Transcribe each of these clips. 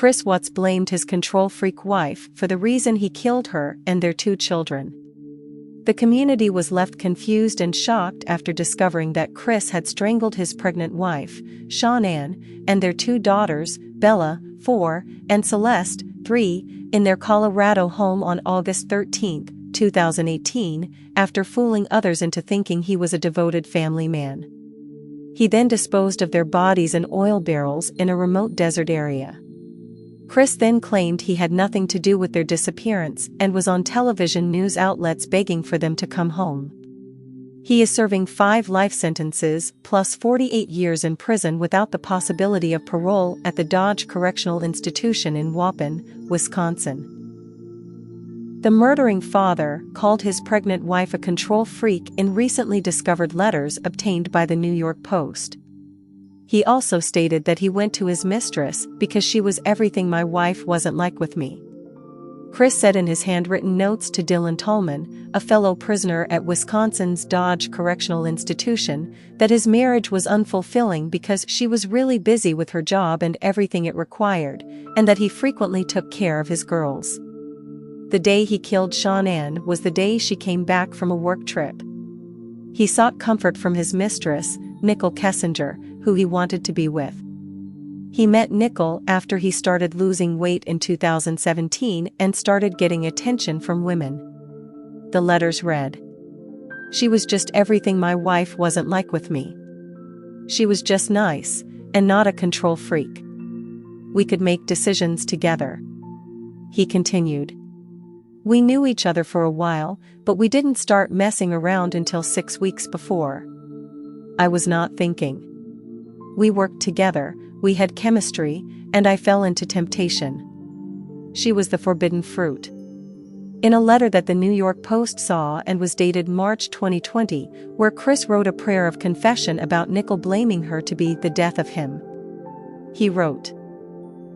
Chris Watts blamed his control-freak wife for the reason he killed her and their 2 children. The community was left confused and shocked after discovering that Chris had strangled his pregnant wife, Sean Ann, and their 2 daughters, Bella, 4, and Celeste, 3, in their Colorado home on August 13, 2018, after fooling others into thinking he was a devoted family man. He then disposed of their bodies in oil barrels in a remote desert area. Chris then claimed he had nothing to do with their disappearance and was on television news outlets begging for them to come home. He is serving 5 life sentences plus 48 years in prison without the possibility of parole at the Dodge Correctional Institution in Waupun, Wisconsin. The murdering father called his pregnant wife a control freak in recently discovered letters obtained by the New York Post. He also stated that he went to his mistress because she was everything my wife wasn't like with me. Chris said in his handwritten notes to Dylan Tallman, a fellow prisoner at Wisconsin's Dodge Correctional Institution, that his marriage was unfulfilling because she was really busy with her job and everything it required, and that he frequently took care of his girls. The day he killed Sean Ann was the day she came back from a work trip. He sought comfort from his mistress, Nicole Kessinger, who he wanted to be with. He met Nicole after he started losing weight in 2017 and started getting attention from women. The letters read, "She was just everything my wife wasn't like with me. She was just nice, and not a control freak. We could make decisions together." He continued, "We knew each other for a while, but we didn't start messing around until 6 weeks before. I was not thinking. We worked together, we had chemistry, and I fell into temptation. She was the forbidden fruit." In a letter that the New York Post saw and was dated March 2020, where Chris wrote a prayer of confession about Nicole blaming her to be the death of him. He wrote,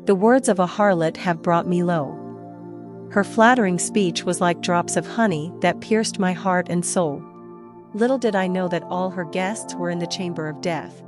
"The words of a harlot have brought me low. Her flattering speech was like drops of honey that pierced my heart and soul. Little did I know that all her guests were in the chamber of death.